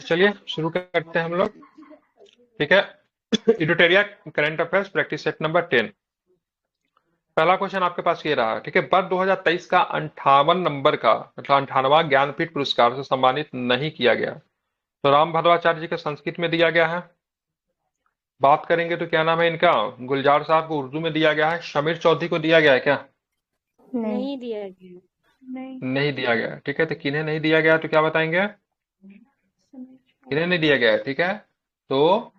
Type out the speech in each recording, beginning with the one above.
चलिए शुरू करते हैं हम लोग। ठीक है। इडोटेरिया current affairs practice set number 10। पहला क्वेश्चन आपके पास ये रहा। ठीक है, वर्ष 2023 का 58 नंबर का मतलब 58वां ज्ञानपीठ पुरस्कार से सम्मानित नहीं किया गया। तो राम भद्राचार्य जी का संस्कृत में दिया गया है। बात करेंगे तो क्या नाम है इनका, गुलजार साहब को उर्दू में दिया गया है। समीर चौधरी को दिया गया है क्या? नहीं दिया गया। नहीं। नहीं दिया गया है। ठीक है, तो किन्हें नहीं दिया गया तो क्या बताएंगे? किन्हें नहीं दिया गया है? ठीक है, तो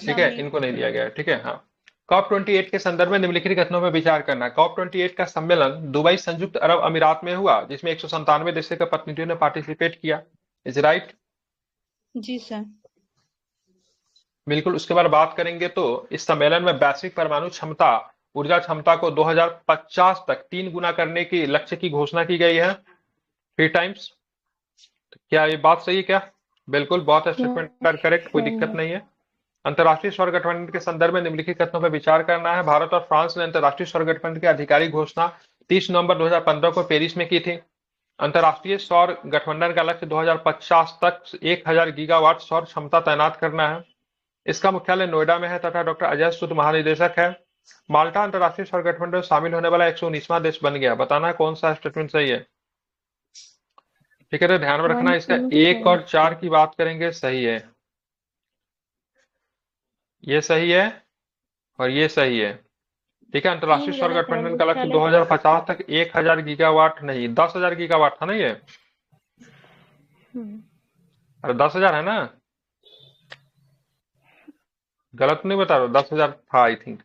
ठीक है, इनको नहीं दिया गया है। ठीक है, हाँ। कॉप 28 के संदर्भ में निम्नलिखित कथनों में विचार करना। कॉप 28 का सम्मेलन दुबई संयुक्त अरब अमीरात में हुआ, जिसमें 197 देशों के प्रतिनिधियों ने पार्टिसिपेट किया। Is right? जी सर। बिल्कुल। उसके बाद बात करेंगे तो इस सम्मेलन में वैश्विक परमाणु क्षमता, ऊर्जा क्षमता को 2050 तक 3 गुना करने की लक्ष्य की घोषणा की गई है। 3 टाइम्स। क्या ये बात सही है क्या? बिल्कुल, बहुत स्टेटमेंट करेक्ट, कोई दिक्कत नहीं है। अंतर्राष्ट्रीय सौर गठबंधन के संदर्भ में निम्नलिखित कथनों पर विचार करना है। भारत और फ्रांस ने अंतर्राष्ट्रीय सौर गठबंधन की आधिकारिक घोषणा 30 नवंबर 2015 को पेरिस में की थी। अंतर्राष्ट्रीय सौर गठबंधन का लक्ष्य 2050 तक 1000 गीगावाट सौर क्षमता तैनात करना है। इसका मुख्यालय नोएडा में है तथा डॉक्टर अजय सूद महानिदेशक है। माल्टा अंतर्राष्ट्रीय सौर गठबंधन में शामिल होने वाला 119वां देश बन गया। बताना है कौन सा स्टेटमेंट सही है। ठीक है, तो ध्यान में रखना, इसका 1 और 4 की बात करेंगे, सही है। ये सही है और ये सही है। ठीक है, अंतर्राष्ट्रीय सौर गठबंधन का लक्ष्य 2050 तक 1000 गीगावाट नहीं 10,000 गीगावाट था ना ये। अरे 10,000 है ना, गलत नहीं बता रहा, 10,000 था आई थिंक।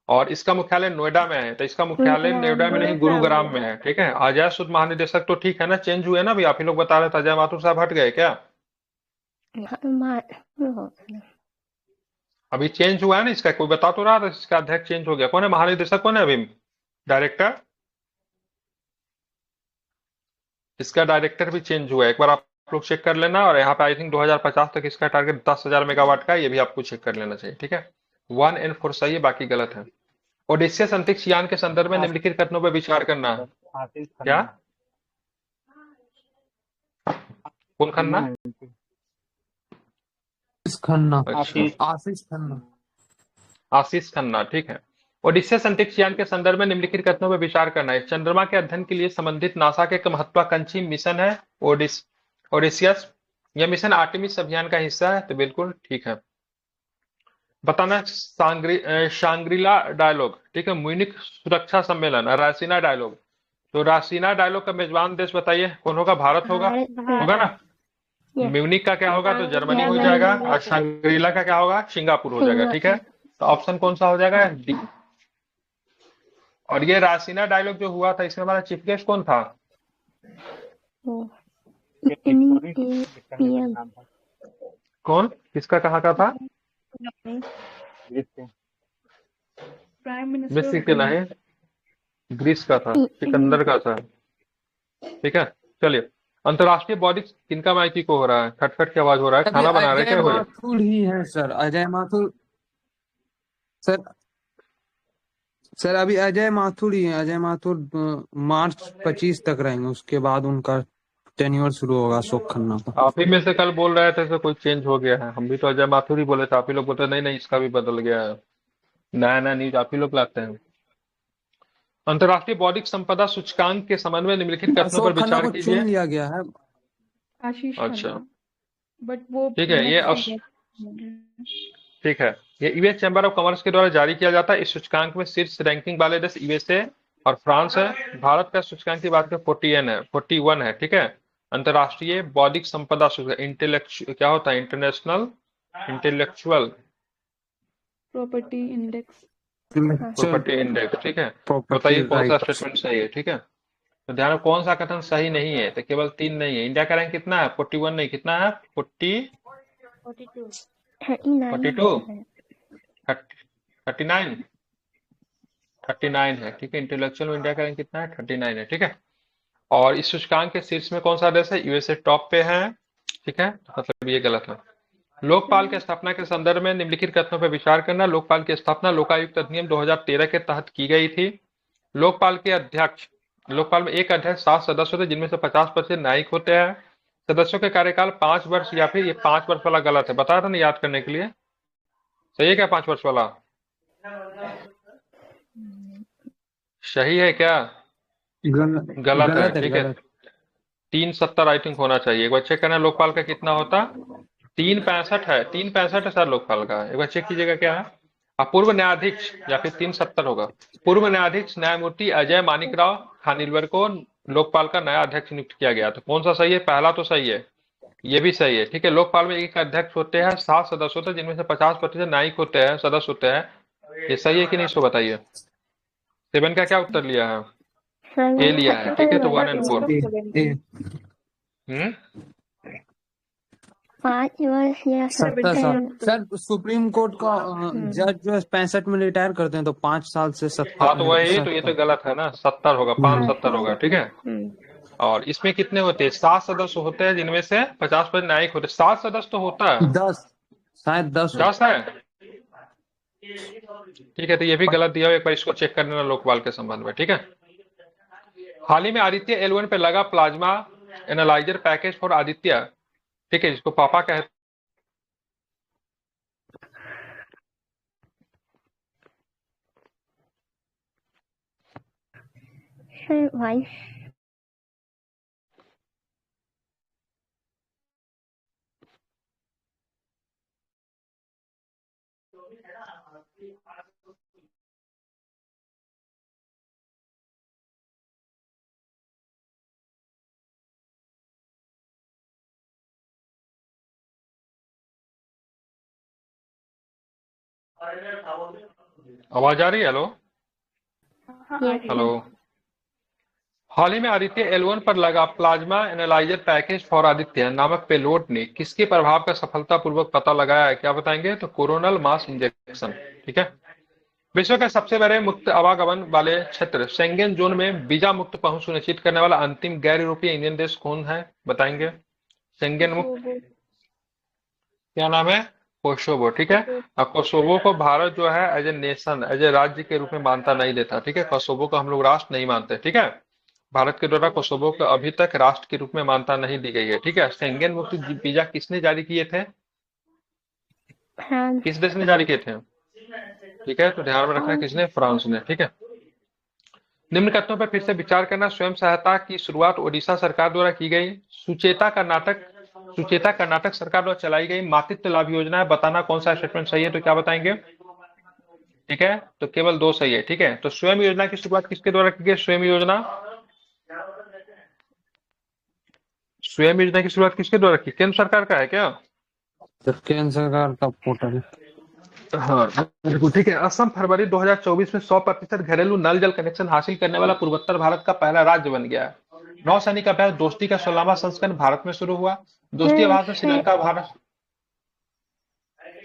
और इसका मुख्यालय नोएडा में है, तो इसका मुख्यालय नोएडा में नहीं गुरुग्राम में है। ठीक है, अजय सूद महानिदेशक तो ठीक है ना, चेंज हुए ना अभी, आप ही लोग बता रहे थे अजय माथुर साहब हट गए क्या? अभी चेंज हुआ है ना इसका, कोई बता तो रहा था इसका अध्यक्ष चेंज हो गया। कौन है महानिदेशक, कौन है अभी डायरेक्टर? इसका डायरेक्टर भी चेंज हुआ है, एक बार आप लोग चेक कर लेना। और यहाँ पे आई थिंक 2050 तक इसका टारगेट 10,000 मेगावाट का है, ये भी आपको चेक कर लेना चाहिए। ठीक है, 1 एंड 4 सही है, बाकी गलत है। ओडिसियस अंतरिक्ष यान के संदर्भ में निम्नलिखित कथनों पर विचार करना है। क्या? कौन खन्ना? खन्ना। अच्छा, आशीष खन्ना। आशीष खन्ना। ठीक है। ओडिसियस अंतरिक्ष यान के संदर्भ में निम्नलिखित कथनों पर विचार करना है। चंद्रमा के अध्ययन के लिए संबंधित नासा का एक महत्वाकांक्षी मिशन है ओडिसियस। यह मिशन आर्टेमिस अभियान का हिस्सा है, तो बिल्कुल ठीक है। बताना शांग्रीला डायलॉग। ठीक है, म्यूनिख सुरक्षा सम्मेलन, रासीना डायलॉग। तो रासीना डायलॉग का मेजबान देश बताइए कौन होगा? भारत होगा, होगा ना। म्यूनिख का क्या होगा? तो जर्मनी हो जाएगा। और शांग्रीला का क्या होगा? सिंगापुर हो जाएगा। ठीक है, तो ऑप्शन कौन सा हो जाएगा? डी। और ये रासीना डायलॉग जो हुआ था, इसमें हमारा चीफ गेस्ट कौन था? कौन, किसका, कहाँ का था? प्राइम मिनिस्टर मिस्र के नहीं, ग्रीस का था, सिकंदर का था। ठीक है, चलिए। अंतरराष्ट्रीय बॉडी किनका माइकी को हो रहा है? खटखट की आवाज हो रहा है, अभी खाना बना रहे अजय क्या कोई? माथुर ही है sir, Ajay Mathur. Sir sir अभी अजय माथुर ही है। अजय माथुर मार्च 25 तक रहेंगे, उसके बाद उनका टेन्योर शुरू होगा अशोक खन्ना का। आप ही में से कल बोल रहे थे तो कोई चेंज हो गया है। हम भी तो अजय माथुर ही बोले थे, आप ही लोग बोलते नहीं नहीं इसका भी बदल गया है। नया नया न्यूज आप ही लोग लाते हैं। अंतरराष्ट्रीय बौद्धिक संपदा सूचकांक के संबंध में निम्नलिखित कथनों पर अशोक खन्ना विचार को कीजिए। चुन लिया गया है। आशीष अच्छा, खन्ना, बट वो ठीक है। नेक्स्ट ठीक है, ये यूएस चैम्बर ऑफ कॉमर्स के द्वारा जारी किया जाता है। इस सूचकांक में शीर्ष रैंकिंग वाले देश यूएसए और फ्रांस है। भारत का सूचकांक की बात करें 41 है। ठीक है, अंतरराष्ट्रीय बौद्धिक संपदा सूचकांक, इंटेलेक्चुअल क्या होता है? International intellectual property index. Property index. ठीक है, प्रॉपर्टी बताइए कौन सा राइट्स। स्टेटमेंट सही है। ठीक है, तो ध्यान रखो कौन सा कथन सही नहीं है, तो केवल 3 नहीं है। इंडिया का रैंक कितना है? 41 नहीं, कितना है? 42 39 39 है। ठीक है, इंटेलेक्चुअल में इंडिया का रैंक कितना है? 39 है। ठीक है, और इस सूचकांक के शीर्ष में कौन सा देश है? यूएसए टॉप पे है। ठीक है, मतलब ये गलत है। लोकपाल की स्थापना के संदर्भ में निम्नलिखित कथनों पर विचार करना। लोकपाल की स्थापना लोकायुक्त अधिनियम 2013 के तहत की गई थी। लोकपाल में एक अध्यक्ष 7 सदस्य होते हैं, जिनमें से 50% न्यायिक होते हैं। सदस्यों के कार्यकाल 5 वर्ष या फिर ये 5 वर्ष वाला गलत है, बताया था ना याद करने के लिए। सही है क्या 5 वर्ष वाला? सही है क्या? गलत गलत है, गलत है, ठीक है। गलत। 370 आई थिंक होना चाहिए। एक बार चेक करना लोकपाल का कितना होता। 365 है, 365 है सर लोकपाल का, एक बार चेक कीजिएगा क्या है। पूर्व न्यायाधीश या फिर 370 होगा। पूर्व न्यायाधीश न्यायमूर्ति अजय मानिकराव खानिलवर को लोकपाल का नया अध्यक्ष नियुक्त किया गया। तो कौन सा सही है? पहला तो सही है, ये भी सही है, ठीक है। लोकपाल में एक अध्यक्ष होते हैं, 7 सदस्य होते हैं, जिनमें से 50% न्यायिक होते हैं, सदस्य होते हैं। ये सही है कि नहीं, इसको बताइए। 7 का क्या उत्तर लिया है? ए लिया है, ठीक है। तो 1 और 4। ए, हम्म 5 वर्ष या 70 साल 70। सर। सुप्रीम कोर्ट का जज जो है 65 में रिटायर करते हैं, तो 5 साल से हाँ तो वही तो, ये तो 70। गलत है ना, 70 होगा, 570 होगा, ठीक है। और इसमें कितने होते हैं? 7 सदस्य होते हैं, जिनमें से 50% न्यायिक होते हैं। 7 सदस्य तो होता है, 10, शायद 10 हो। 10 है, ठीक है। तो ये भी गलत दिया हो, एक बार इसको चेक कर लेना लोकपाल के संबंध में, ठीक है। हाल ही में आदित्य L1 पे लगा plasma analyser package for Aditya, ठीक है, जिसको पापा कहते सर वाइस आवाज आ रही है? हेलो हाँ ये हेलो। हाल ही में आदित्य L1 पर लगा plasma analyser package for Aditya नामक पेलोड ने किसके प्रभाव का सफलतापूर्वक पता लगाया है? क्या बताएंगे? तो कोरोनल मास इंजेक्शन, ठीक है। विश्व के सबसे बड़े मुक्त आवागमन वाले क्षेत्र शेंगेन जोन में वीजा मुक्त पहुंच सुनिश्चित करने वाला अंतिम गैर यूरोपीय इंडियन देश कौन है? बताएंगे। शेंगेन मुक्त, कोसोवो। क्या नाम है? कोसोवो, ठीक है। कोसोवो। और कोसोवो को भारत जो है as a nation, as a राज्य के रूप में मानता नहीं लेता, ठीक है। कोसोवो को हम लोग राष्ट्र नहीं मानते, ठीक है। भारत के द्वारा कोसोवो को अभी तक राष्ट्र के रूप में मान्यता नहीं दी गई है, ठीक है। शेंगेन मुक्त वीजा किसने जारी किए थे? फ्रांस। किस देश ने जारी किए थे? ठीक है, तो ध्यान में रखना है, किसने? फ्रांस ने, ठीक है। निम्न कथनों पर फिर से विचार करना। स्वयं सहायता की शुरुआत ओडिशा सरकार द्वारा की गई। सुचेता कर्नाटक सरकार द्वारा चलाई गई मातृत्व लाभ योजना है। बताना कौन सा स्टेटमेंट सही है, तो क्या बताएंगे? ठीक है, तो केवल 2 सही है, ठीक है। तो स्वयं योजना की शुरुआत किसके द्वारा की गई? स्वयं योजना की शुरुआत किसके द्वारा की? केंद्र सरकार का है क्या? तो केंद्र सरकार का पोर्टल। हाँ बिल्कुल, ठीक है। असम फरवरी 2024 में 100% घरेलू नल जल कनेक्शन हासिल करने वाला पूर्वोत्तर भारत का पहला राज्य बन गया है। नौसैनिक अभ्यास दोस्ती का 16वां संस्करण भारत में शुरू हुआ। दोस्ती अभ्यास में श्रीलंका, भारत,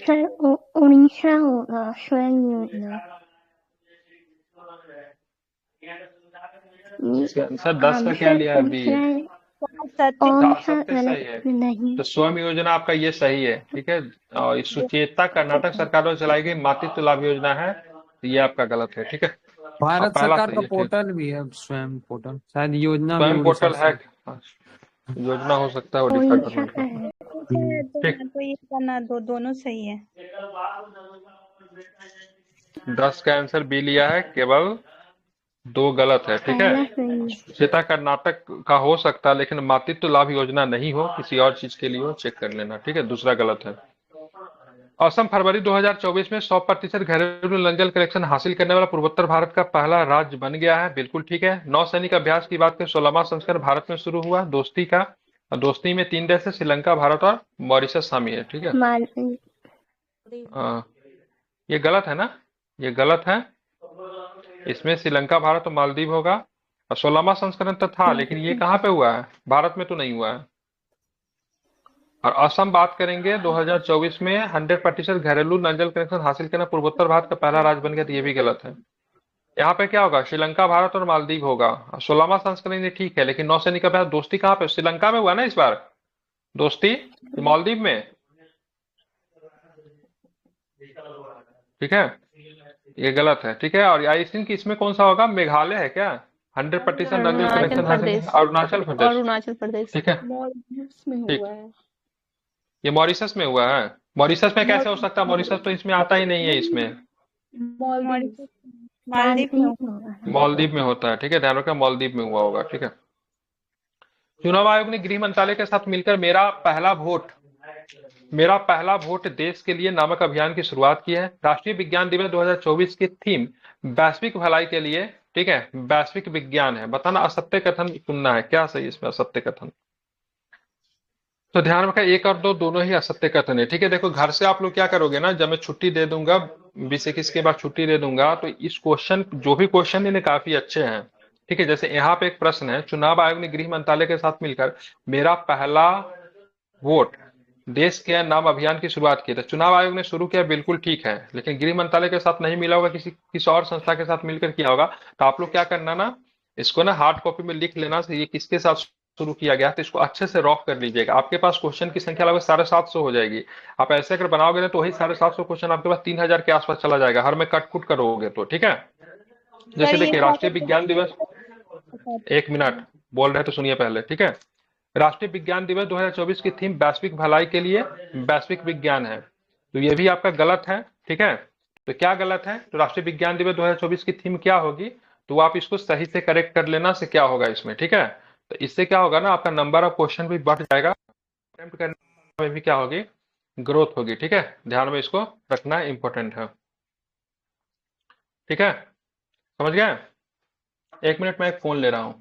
सर उड़ीसा होगा स्वयं योजना। इसका आंसर 10 का क्या लिया अभी? कौन सा सत्य सही है। गलत नहीं। तो स्वयं योजना आपका ये सही है, ठीक है। और इस सुचेता कर्नाटक सरकार द्वारा चलाई गई मातृत्व लाभ योजना है, तो ये आपका गलत है, ठीक है। भारत पहला सरकार सही का है, ठीक। पोर्टल भी है, स्वयं पोर्टल, शायद योजना भी स्वयं उड़ीसा पोर्टल है, से। हाँ, योजना हो सकता है ओडिशा उड़ीसा गवर्नमेंट का का। है। ठीक, तो ये करना, दोनों सही है। 10 का आंसर बी लिया है, केवल 2 गलत है, ठीक पहला है। सही है। सुचेता कर्नाटक का हो सकता है, लेकिन मातृत्व लाभ योजना नहीं हो, किसी और चीज के लिए हो, चेक कर लेना, ठीक है। दूसरा गलत है। असम फरवरी 2024 में 100% घरेलू नल जल कनेक्शन हासिल करने वाला पूर्वोत्तर भारत का पहला राज्य बन गया है, बिल्कुल ठीक है। नौसैनिक अभ्यास की बात करें, 16वां संस्करण भारत में शुरू हुआ दोस्ती का। और दोस्ती में 3 देश है, श्रीलंका, भारत और मॉरिशस शामिल है, ठीक है। ये गलत है ना, ये गलत है। इसमें श्रीलंका, भारत और मालदीव होगा। और 16वां संस्करण तो था, लेकिन ये कहाँ पे हुआ है? भारत में तो नहीं हुआ है। और असम बात करेंगे 2024 में 100% घरेलू नल जल कनेक्शन हासिल करना पूर्वोत्तर भारत का पहला राज्य बन गया, तो ये भी गलत है। यहाँ पे क्या होगा? श्रीलंका, भारत और मालदीव होगा। 16वां संस्करण ये ठीक है, लेकिन नौसैनिक अभ्यास दोस्ती कहाँ पे? श्रीलंका में हुआ ना इस बार दोस्ती, मालदीव में, ठीक है। ये गलत है, ठीक है। और आई थिंक इसमें कौन सा होगा? मेघालय है क्या? 100% नल अरुणाचल कनेक्शन हासिल प्रदेश। अरुणाचल प्रदेश, अरुणाचल प्रदेश। ठीक है। मॉलदीव्स में ठीक, हुआ है। ये मॉरिशस में हुआ है। मॉरिशस में कैसे हो सकता है? मॉरिशस तो इसमें आता ही नहीं है इसमें। मॉलदीव्स मालदीव मालदीव में हुआ है। मालदीव में होता है, ठीक है, ध्यान रखना मालदीव में हुआ होगा, ठीक है। चुनाव आयोग ने गृह मंत्रालय के साथ मिलकर मेरा पहला वोट देश के लिए नामक अभियान की शुरुआत की है। राष्ट्रीय विज्ञान दिवस 2024 की थीम वैश्विक भलाई के लिए, ठीक है, वैश्विक विज्ञान है। बताना असत्य कथन चुनना है, क्या सही इसमें असत्य कथन। तो ध्यान रखा, एक और दो दोनों ही असत्य कथन है, ठीक है। देखो घर से आप लोग क्या करोगे ना, जब मैं छुट्टी दे दूंगा 20-21 के बाद छुट्टी दे दूंगा, तो इस क्वेश्चन जो भी क्वेश्चन इन्हें काफी अच्छे हैं, ठीक है। जैसे यहाँ पे एक प्रश्न है, चुनाव आयोग ने गृह मंत्रालय के साथ मिलकर मेरा पहला वोट देश के नाम अभियान की शुरुआत की। तो चुनाव आयोग ने शुरू किया, बिल्कुल ठीक है, लेकिन गृह मंत्रालय के साथ नहीं मिला होगा, किसी और संस्था के साथ मिलकर किया होगा। तो आप लोग क्या करना ना, इसको ना हार्ड कॉपी में लिख लेना, ये किसके साथ शुरू किया गया, तो इसको अच्छे से रॉक कर लीजिएगा। आपके पास क्वेश्चन की संख्या लगभग 750 हो जाएगी। आप ऐसे अगर बनाओगे ना, तो वही 750 क्वेश्चन आपके पास 3000 के आसपास चला जाएगा, हर में कट कुट करोगे तो, ठीक है। जैसे सर ये देखिए, राष्ट्रीय विज्ञान दिवस, एक मिनट बोल रहे हैं तो सुनिए पहले, ठीक है। राष्ट्रीय विज्ञान दिवस 2024 की थीम वैश्विक भलाई के लिए वैश्विक विज्ञान है, तो ये भी आपका गलत है, ठीक है। तो क्या गलत है? तो राष्ट्रीय विज्ञान दिवस 2024 की थीम क्या होगी, तो आप इसको सही से करेक्ट कर लेना से क्या होगा इसमें, ठीक है। तो इससे क्या होगा ना, आपका नंबर ऑफ क्वेश्चन भी बढ़ जाएगा, अटेम्प्ट करने में भी क्या होगी, ग्रोथ होगी, ठीक है। ध्यान में इसको रखना इंपॉर्टेंट है, ठीक है, समझ गए। एक मिनट में एक फोन ले रहा हूं।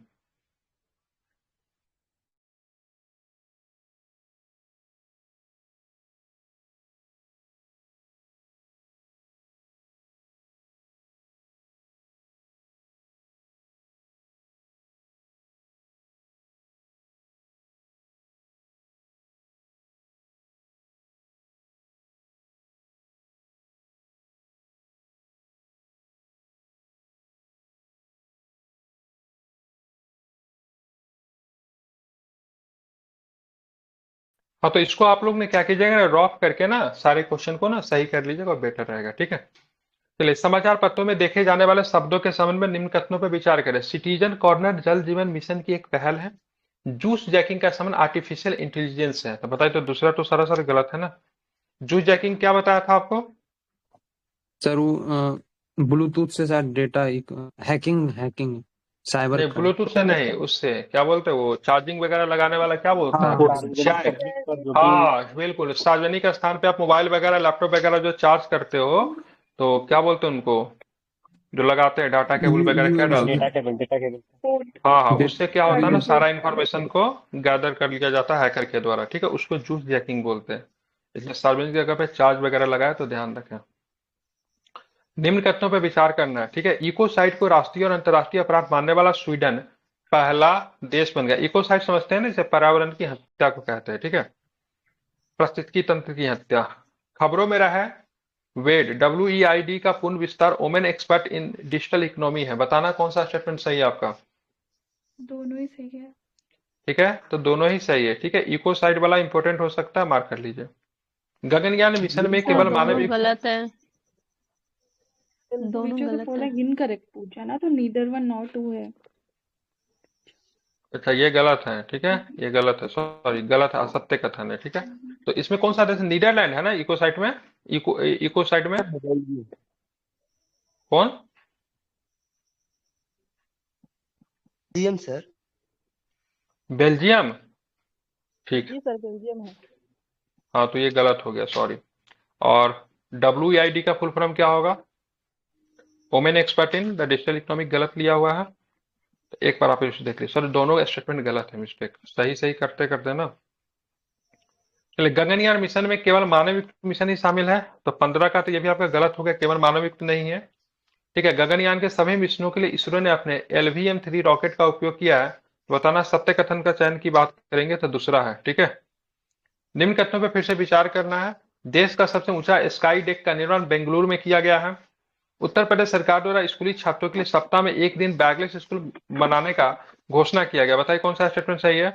हाँ, तो इसको आप लोग ने क्या कीजिएगा, रॉक करके ना सारे क्वेश्चन को ना सही कर लीजिएगा, बेटर रहेगा, ठीक है। चलिए, समाचार पत्रों में देखे जाने वाले शब्दों के संबंध में निम्न कथनों पर विचार करें। सिटीजन कॉर्नर जल जीवन मिशन की एक पहल है। जूस जैकिंग का संबंध आर्टिफिशियल इंटेलिजेंस है। तो बताइए, तो दूसरा तो सरासर गलत है ना। जूस जैकिंग क्या बताया था आपको? सर वो ब्लूटूथ से शायद डेटा हैकिंग साइबर नहीं, क्राइम। ब्लूटूथ से नहीं, उससे क्या बोलते हैं, वो चार्जिंग वगैरह लगाने वाला क्या बोलता हाँ है, हाँ शायद। हाँ बिल्कुल, सार्वजनिक स्थान पे आप मोबाइल वगैरह लैपटॉप वगैरह जो चार्ज करते हो, तो क्या बोलते हैं उनको, जो लगाते हैं डाटा केबल वगैरह, क्या डालते हैं? Data cable. हाँ हाँ, डेट उससे क्या होता है ना, सारा इंफॉर्मेशन को गैदर कर लिया जाता है हैकर के द्वारा, ठीक है। उसको जूस जैकिंग बोलते हैं। इसलिए सार्वजनिक जगह पे चार्ज वगैरह लगाए तो ध्यान रखें। निम्न कथनों पर विचार करना है, ठीक है। इकोसाइट को राष्ट्रीय और अंतर्राष्ट्रीय अपराध मानने वाला स्वीडन पहला देश बन गया। इकोसाइट समझते हैं ना, इसे पर्यावरण की हत्या को कहते हैं, ठीक है, पारिस्थितिकी तंत्र की हत्या। खबरों में रहा है वेड, WEID का पूर्ण विस्तार women expert in digital economy है। बताना कौन सा स्टेटमेंट सही है आपका। दोनों ही सही है। ठीक है, तो दोनों ही सही है, ठीक है। इकोसाइट वाला इंपॉर्टेंट हो सकता है, मार्क कर लीजिए। गगनयान मिशन में सर केवल दोनों मानव गलत है, दोनों बीच में तो गलत थोड़ा है। इनकरेक्ट पूछा ना, तो नीदर वन नॉर टू है। अच्छा, ये गलत है, ठीक है, ये गलत है, सॉरी गलत है, असत्य कथन है, ठीक है। तो इसमें कौन सा देश, नीदरलैंड है ना इकोसाइट में, इकोसाइट में कौन? Belgium sir. बेल्जियम, ठीक। जी सर, बेल्जियम है। हाँ, तो ये गलत हो गया, सॉरी। और WEID का फुल फॉर्म क्या होगा, women expert in the digital economic, गलत लिया हुआ है। तो एक बार आप इसे देख लीजिए, सर दोनों स्टेटमेंट गलत है, मिस्टेक, सही सही करते करते ना। चलिए, गगनयान मिशन में केवल मानव युक्त मिशन ही शामिल है, तो 15 का तो ये भी आपका गलत हो गया, केवल मानव युक्त नहीं है, ठीक है। गगनयान के सभी मिशनों के लिए इसरो ने अपने LVM-3 रॉकेट का उपयोग किया है। तो बताना सत्य कथन का चयन की बात करेंगे तो दूसरा है, ठीक है। निम्न कथनों पर फिर से विचार करना है। देश का सबसे ऊंचा स्काई डेक का निर्माण बेंगलुरु में किया गया है। उत्तर प्रदेश सरकार द्वारा स्कूली छात्रों के लिए सप्ताह में एक दिन बैगलेस स्कूल बनाने का घोषणा किया गया। बताइए कौन सा स्टेटमेंट सही है।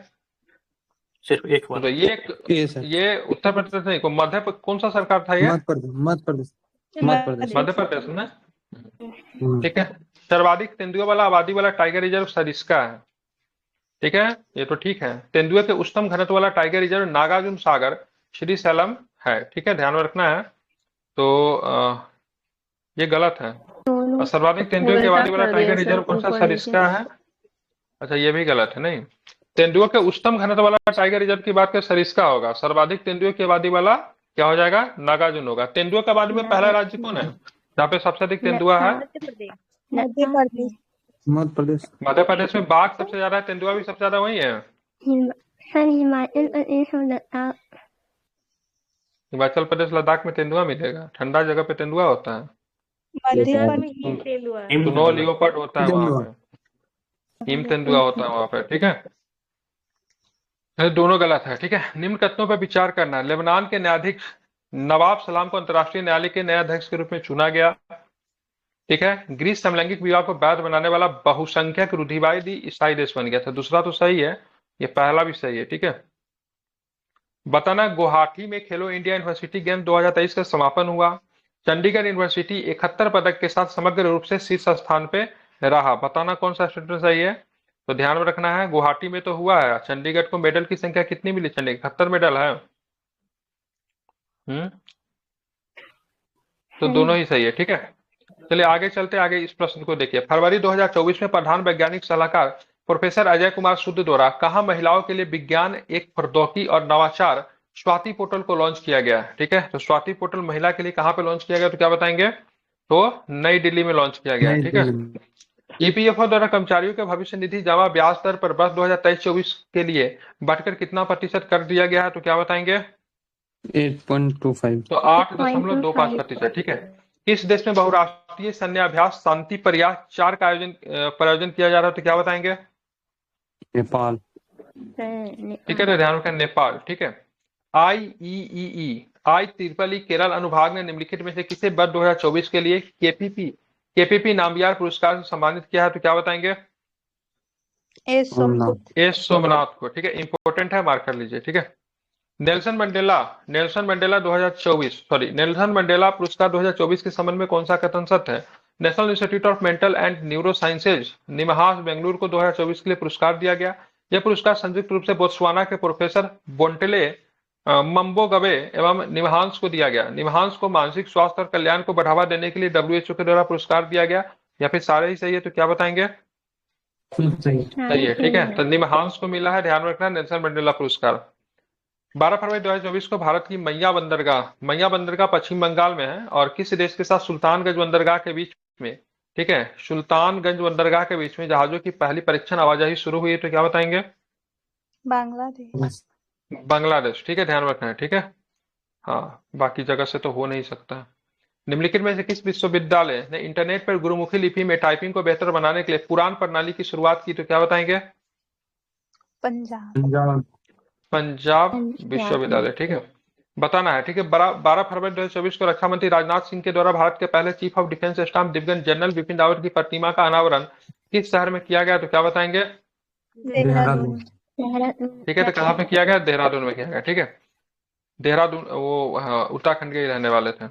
सिर्फ एक तो बार। ये सर ये उत्तर प्रदेश नहीं, को कौन सा सरकार था ये? मध्य प्रदेश। मध्य प्रदेश में, हम्म। ठीक है। सर्वाधिक तेंदुआ वाला आबादी वाला टाइगर रिजर्व सरिस्का है, ठीक है, ये तो ठीक है। तेंदुए के उच्चतम घनत्व वाला टाइगर रिजर्व नागार्जुन सागर श्रीशैलम है, ठीक है, ध्यान में रखना है। तो ये गलत है। और सर्वाधिक तेंदुए की आबादी वाला टाइगर रिजर्व कौन सा, सरिस्का है। अच्छा, ये भी गलत है, नहीं। तेंदुए के उच्चतम घनत्व वाला टाइगर रिजर्व की बात करें सरिस्का होगा। सर्वाधिक तेंदुए की आबादी वाला क्या हो जाएगा, नागार्जुन होगा। तेंदुए की आबादी में पहला राज्य कौन है जहाँ पे सबसे अधिक तेंदुआ है? मध्य प्रदेश। मध्य प्रदेश। मध्य प्रदेश में बाघ सबसे ज्यादा है, तेंदुआ भी सबसे ज्यादा वही है। सर हिमाचल प्रदेश और लद्दाख। हिमाचल प्रदेश लद्दाख में तेंदुआ मिलेगा, ठंडा जगह पे तेंदुआ होता है। मध्य प्रदेश। स्नो लियोपर्ड होता है वहां तेंदुआ। पे, हिम तेंदुआ होता है वहां पे, ठीक है। ये दोनों गलत है, ठीक है। निम्न कथनों पर विचार करना। लेबनान के न्यायाधीश नवाब सलाम को अंतर्राष्ट्रीय न्यायालय के नए अध्यक्ष के रूप में चुना गया, ठीक है। ग्रीस समलैंगिक विवाह को वैध बनाने वाला बहुसंख्यक रूढ़िवादी ईसाई देश बन गया था। दूसरा तो सही है, ये पहला भी सही है, ठीक है। बताना, गुवाहाटी में खेलो इंडिया यूनिवर्सिटी गेम 2023 का समापन हुआ। चंडीगढ़ यूनिवर्सिटी 71 पदक के साथ समग्र रूप से शीर्ष स्थान पे रहा। बताना कौन सा स्टेटमेंट सही है। तो ध्यान में रखना है, गुवाहाटी में तो हुआ है। चंडीगढ़ को मेडल की संख्या कितनी मिली? चंडीगढ़ 71 मेडल है। तो दोनों ही सही है, ठीक है। चलिए आगे चलते, आगे इस प्रश्न को देखिए। फरवरी 2024 में प्रधान वैज्ञानिक सलाहकार प्रोफेसर अजय कुमार सूद द्वारा कहाँ महिलाओं के लिए विज्ञान, एक प्रौद्योगिकी और नवाचार स्वाति पोर्टल को लॉन्च किया गया, ठीक है। तो स्वाति पोर्टल महिला के लिए कहाँ पे लॉन्च किया गया, तो क्या बताएंगे? तो नई दिल्ली में लॉन्च किया गया, ठीक है। ईपीएफओ द्वारा कर्मचारियों के भविष्य निधि जमा ब्याज दर पर वर्ष 2023-24 के लिए बढ़कर कितना प्रतिशत कर दिया गया है, तो क्या बताएंगे? 8.25। तो 8.25%, ठीक है। किस देश में बहुराष्ट्रीय सैन्य अभ्यास शांति प्रयास 4 का प्रायोजन किया जा रहा है, तो क्या बताएंगे? नेपाल। ठीक है, तो ध्यान रखें, नेपाल, ठीक है। IEEE केरल अनुभाग ने निम्नलिखित में से किसे वर्ष 2024 के लिए केपीपी नामबियार पुरस्कार से सम्मानित किया है, तो क्या बताएंगे? एस सोमनाथ को, ठीक है। इंपॉर्टेंट है, मार्क कर लीजिए, ठीक है। नेल्सन मंडेला 2024 नेल्सन मंडेला पुरस्कार 2024 के संबंध में कौन सा कथन सत्य है? National institute of mental and neuro sciences NIMHANS Bengaluru को 2024 के लिए पुरस्कार दिया गया। यह पुरस्कार संयुक्त रूप से बोत्सवाना के प्रोफेसर बोंटेले मम्बोगबे एवं निमहांस को दिया गया। निमहांस को मानसिक स्वास्थ्य और कल्याण को बढ़ावा देने के लिए WHO के द्वारा पुरस्कार दिया गया, या फिर सारे ही सही है, तो क्या बताएंगे? सही है, ठीक है। तो निमहांस को मिला है, ध्यान रखना, नेल्सन मंडेला पुरस्कार। 12 फरवरी 2024 को भारत की मैया बंदरगाह पश्चिम बंगाल में है और किस देश के साथ सुल्तानगंज बंदरगाह के बीच में, ठीक है, सुल्तानगंज बंदरगाह के बीच में जहाजों की पहली परीक्षण आवाजाही शुरू हुई है, तो क्या बताएंगे? बांग्लादेश, ठीक है, ध्यान रखना है, ठीक है। हाँ, बाकी जगह से तो हो नहीं सकता। निम्नलिखित में से किस विश्वविद्यालय ने इंटरनेट पर गुरुमुखी लिपि में टाइपिंग को बेहतर बनाने के लिए पुराण प्रणाली की शुरुआत की, तो क्या बताएंगे? पंजाब विश्वविद्यालय, ठीक है, बताना है, ठीक है। 12 फरवरी 2024 को रक्षा मंत्री राजनाथ सिंह के द्वारा भारत के पहले चीफ ऑफ डिफेंस स्टाफ दिवंगत जनरल बिपिन रावत की प्रतिमा का अनावरण किस शहर में किया गया, तो क्या बताएंगे? देहरादून। ठीक है, तो कहाँ पे किया गया? देहरादून में किया गया, ठीक है। देहरादून, वो उत्तराखंड के ही रहने वाले थे।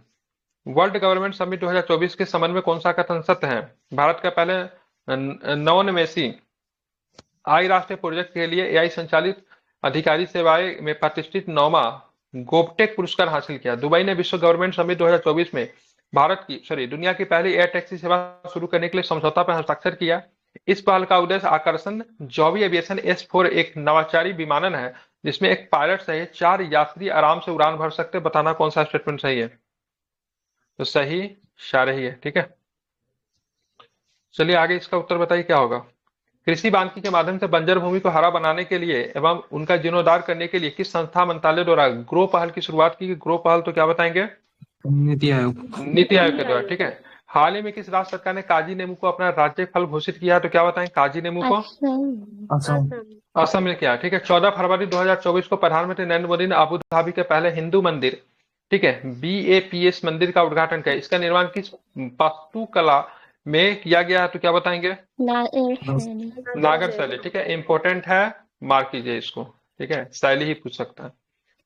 वर्ल्ड गवर्नमेंट समिट 2024 के संबंध में कौन सा कथन सत्य है? भारत का पहले नवोन्मेषी आई राष्ट्रीय प्रोजेक्ट के लिए AI संचालित अधिकारी सेवाएं में प्रतिष्ठित 9वां गोपटेक पुरस्कार हासिल किया। दुबई ने विश्व गवर्नमेंट समिट 2024 में दुनिया की पहली एयर टैक्सी सेवा शुरू करने के लिए समझौता पर हस्ताक्षर किया। इस पहल का उद्देश्य आकर्षण जॉबी एविएशन S4 एक नवाचारी विमानन है जिसमें एक पायलट सहित 4 यात्री आराम से उड़ान भर सकते। बताना कौन सा स्टेटमेंट सही है? तो सही सारे ही है, ठीक है। चलिए आगे इसका उत्तर बताइए क्या होगा। कृषि वानिकी के माध्यम से बंजर भूमि को हरा बनाने के लिए एवं उनका जीर्णोद्धार करने के लिए किस संस्था मंत्रालय द्वारा ग्रो पहल की शुरुआत की? ग्रो पहल तो क्या बताएंगे? नीति आयोग के द्वारा, ठीक है। हाल ही में किस राज्य सरकार ने काजी नेमू को अपना राज्य फल घोषित किया? तो क्या बताएं? काजी नेमू को असम में किया, ठीक है। 14 फरवरी 2024 को प्रधानमंत्री नरेंद्र मोदी ने अबू धाबी के पहले हिंदू मंदिर, ठीक है, BAPS मंदिर का उद्घाटन किया। इसका निर्माण किस वास्तुकला में किया गया? तो क्या बताएंगे? नागर शैली, ठीक है, इंपॉर्टेंट है, मार्क कीजिए इसको, ठीक है, शैली ही पूछ सकता है।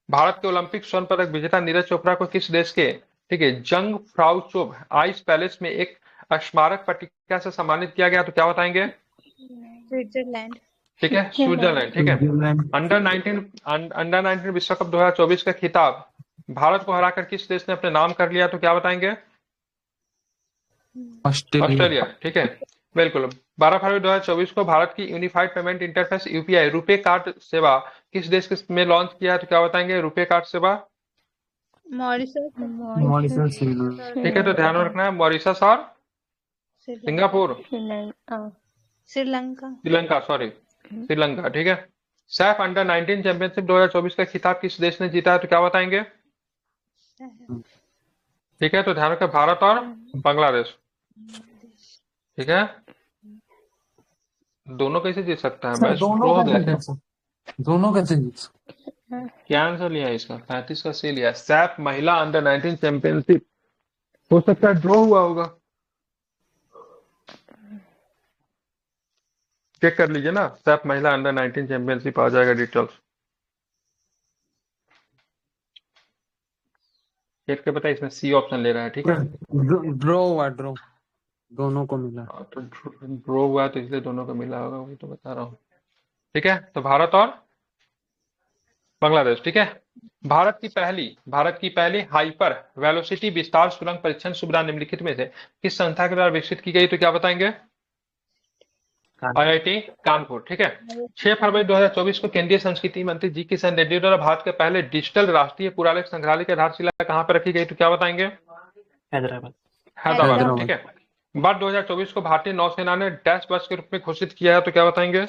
भारत के ओलंपिक स्वर्ण पदक विजेता नीरज चोपड़ा को किस देश के, ठीक है, जंग फ्राउ चोब आइस पैलेस में एक स्मारक पट्टिका से सम्मानित किया गया, तो क्या बताएंगे? स्विट्जरलैंड। ठीक है, स्विट्जरलैंड। ठीक है, स्विट्जरलैंड, अंडर 19 विश्व कप 2024 का खिताब भारत को हराकर किस देश ने अपने नाम कर लिया, तो क्या बताएंगे? Australia, Australia. ठीक है, बिल्कुल। 12 फरवरी 2024 को भारत की unified payment interface UPI RuPay card सेवा किस देश में लॉन्च किया है, तो क्या बताएंगे? रुपे कार्ड सेवा मॉरिशस। मॉरिशस, ठीक है, तो ध्यान में रखना है मॉरिशस और सिंगापुर, श्रीलंका। श्रीलंका, सॉरी श्रीलंका। ठीक है, सैफ अंडर 19 चैंपियनशिप 2024 का खिताब किस देश ने जीता है, तो क्या बताएंगे? ठीक है, तो ध्यान रखें भारत और बांग्लादेश। ठीक है, दोनों कैसे जीत सकता है? सर मैच दोनों ड्रॉ हो कैसे गया। जीत सकते? दोनों कैसे जीत सकते? क्या आंसर लिया है इसका? 35 का सी लिया। सैफ महिला अंडर 19 चैंपियनशिप हो सकता है ड्रॉ हुआ होगा, चेक कर लीजिए ना। सैफ महिला अंडर 19 चैंपियनशिप आ जाएगा डिटेल्स, चेक के बताइए। इसमें सी ऑप्शन ले रहा है। ठीक है, ड्रॉ हुआ, ड्रॉ दोनों को मिला। तो ड्रॉ हुआ है, तो इसलिए दोनों को मिला होगा, वही तो बता रहा हूँ। ठीक है, तो भारत और बांग्लादेश। ठीक है, भारत की पहली हाइपर वेलोसिटी विस्तार सुरंग परीक्षण सुविधा निम्नलिखित में से किस संस्था के द्वारा विकसित की गई, तो क्या बताएंगे? आईआईटी कानपुर। ठीक है, 6 फरवरी 2024 को केंद्रीय संस्कृति मंत्री जी किशन रेड्डी द्वारा भारत के पहले डिजिटल राष्ट्रीय पुरालेख संग्रहालय की आधारशिला कहाँ पर रखी गई, तो क्या बताएंगे? हैदराबाद। हैदराबाद। ठीक है, वर्ष 2024 को भारतीय नौसेना ने डैश वर्ष के रूप में घोषित किया है, तो क्या बताएंगे?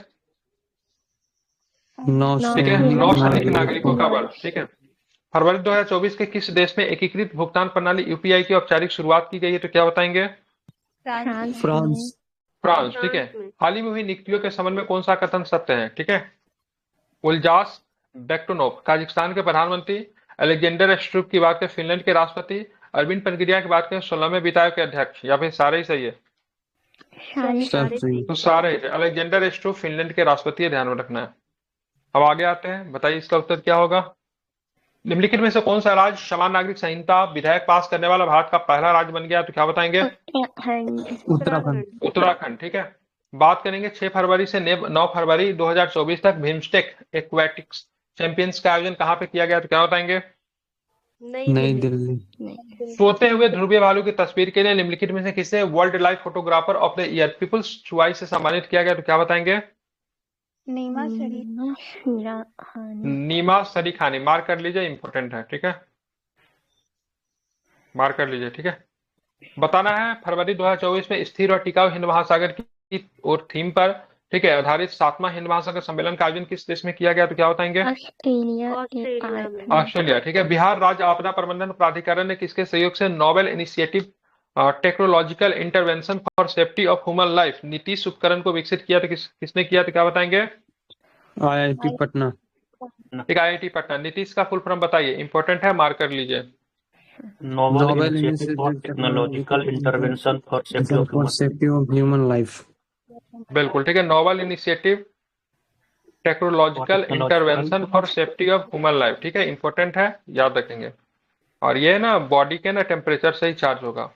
ठीक है, नौसैनिक नागरिकों का वर्ष। ठीक है, फरवरी 2024 के किस देश में एकीकृत भुगतान प्रणाली यूपीआई की औपचारिक शुरुआत की गई है, तो क्या बताएंगे? फ्रांस। फ्रांस। ठीक है, हाल ही में हुई नियुक्तियों के संबंध में कौन सा कथन सत्य है? ठीक है, उल्जास बेक्टोनोव काजाकिस्तान के प्रधानमंत्री, अलेक्जेंडर स्ट्रुप की बात करें फिनलैंड के राष्ट्रपति, अरविंद पनगिरिया की बात करें 16वें वित्त आयोग के अध्यक्ष, या फिर सारे ही सही है? सब सही। तो सारे ही। अलेक्जेंडर स्ट्रुप फिनलैंड के राष्ट्रपति है, ध्यान में रखना है। अब आगे आते हैं, बताइए इसका उत्तर क्या होगा? निम्नलिखित में से कौन सा राज्य समान नागरिक संहिता विधेयक पास करने वाला भारत का पहला राज्य बन गया, तो क्या बताएंगे? उत्तराखंड। उत्तराखंड। ठीक है, बात करेंगे 6 फरवरी से 9 फरवरी 2024 तक बिम्स्टेक एक्वेटिक्स चैंपियंस का आयोजन कहाँ पे किया गया, तो क्या बताएंगे? नई दिल्ली। सोते हुए ध्रुवीय भालू की तस्वीर के लिए निम्नलिखित में से किसे world life photographer of the year people's choice से सम्मानित किया गया, तो क्या बताएंगे? नीमा सरीखानी। मार्क कर लीजिए, इंपॉर्टेंट है। ठीक है, मार्क कर लीजिए। ठीक है, बताना है फरवरी 2024 में स्थिर और टिकाऊ हिंद महासागर की और थीम पर, ठीक है, आधारित 7वां हिंद महासागर सम्मेलन का आयोजन किस देश में किया गया, तो क्या बताएंगे? ऑस्ट्रेलिया। ठीक है, बिहार राज्य आपदा प्रबंधन प्राधिकरण ने किसके सहयोग से novel initiative technological intervention for safety of human life Nitish उपकरण को विकसित किया, तो किसने किया, तो क्या बताएंगे? आईआईटी पटना। ठीक, आईआईटी पटना। नीतीश का फुल फॉर्म बताइए, इंपॉर्टेंट है, मार्क कर लीजिए। Novel initiative for technological intervention for safety of human life. बिल्कुल ठीक है, novel initiative technological intervention for safety of human life. ठीक है, इंपॉर्टेंट है, याद रखेंगे। और ये ना बॉडी के ना टेम्परेचर से ही चार्ज होगा।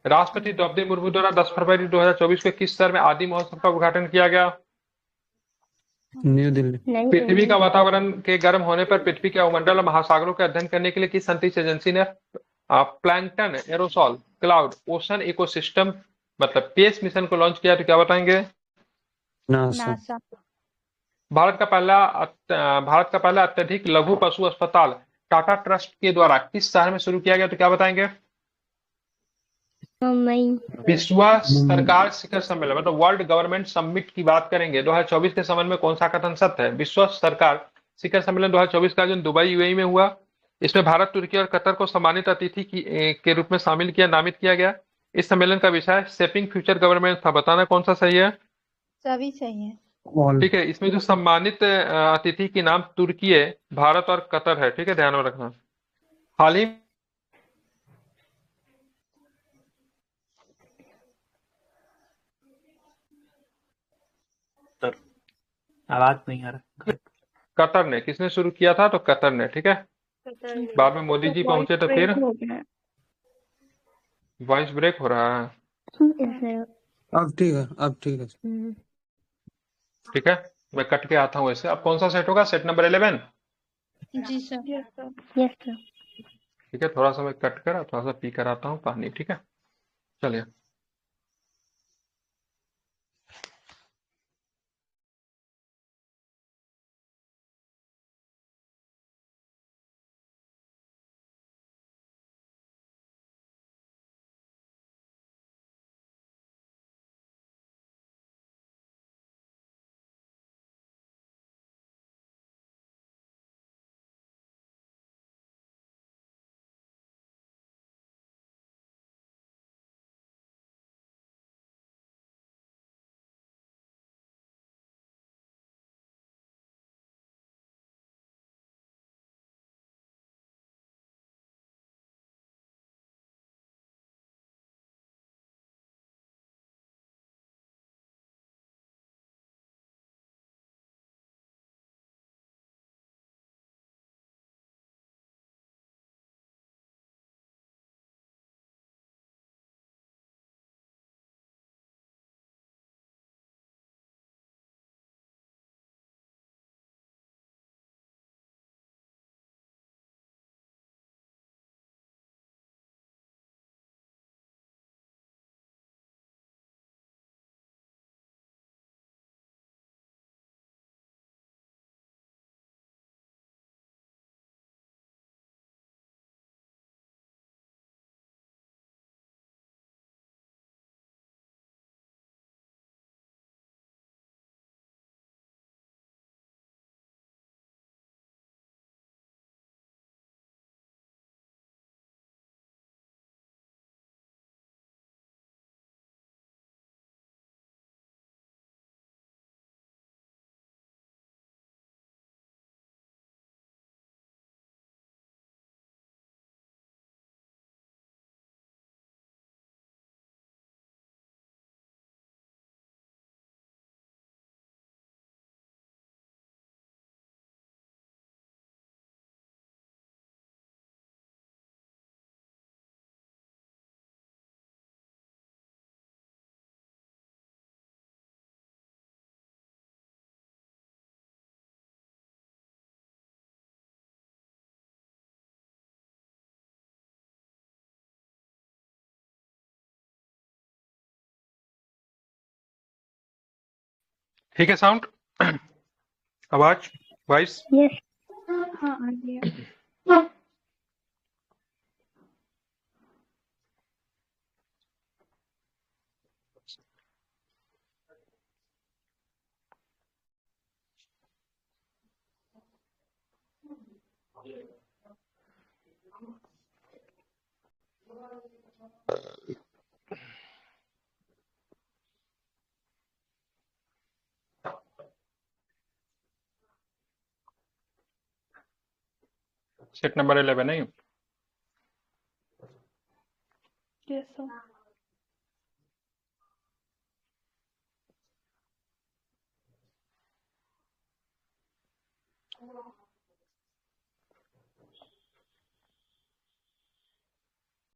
राष्ट्रपति द्रौपदी मुर्मू द्वारा 10 फरवरी 2024 को किस शहर में आदि महोत्सव का उद्घाटन किया गया? न्यू दिल्ली। पृथ्वी का वातावरण के गर्म होने पर पृथ्वी के वायुमंडल और महासागरों का अध्ययन करने के लिए किस अंतरिक्ष एजेंसी ने plankton, aerosol, cloud, ocean ecosystem मतलब पेस मिशन को लॉन्च किया, तो क्या बताएंगे? नासा। भारत का पहला अत्यधिक लघु पशु अस्पताल टाटा ट्रस्ट के द्वारा किस शहर में शुरू किया गया, तो क्या बताएंगे? विश्व सरकार शिखर सम्मेलन मतलब वर्ल्ड गवर्नमेंट समिट की बात करेंगे 2024 के संबंध में कौन सा कथन सत्य है? विश्व सरकार शिखर सम्मेलन 2024 का आयोजन दुबई यूएई में हुआ। इसमें भारत, तुर्की और कतर को सम्मानित अतिथि के रूप में नामित किया गया। इस सम्मेलन का विषय शेपिंग फ्यूचर गवर्नमेंट था। बताना कौन सा सही है? सभी सही है। ठीक है, इसमें जो सम्मानित अतिथि की नाम तुर्की, भारत और कतर है। ठीक है, ध्यान में रखना। हाल ही आवाज नहीं आ रहा। कतर ने, किसने शुरू किया था? तो कतर ने। ठीक है, बाद में मोदी जी पहुंचे तो फिर वॉइस ब्रेक हो रहा है। sir. अब ठीक है, अब ठीक है। ठीक है, मैं कट के आता हूँ ऐसे। अब कौन सा सेट होगा? Set number 11। जी sir. Yes, sir. Yes, sir. ठीक है, थोड़ा सा मैं कट कर थोड़ा सा पी कर आता हूँ पानी। ठीक है, चलिए। ठीक है, साउंड आवाज वॉइस। Yes. हाँ, आ गया। सेट नंबर 11 नहीं? Yes, sir.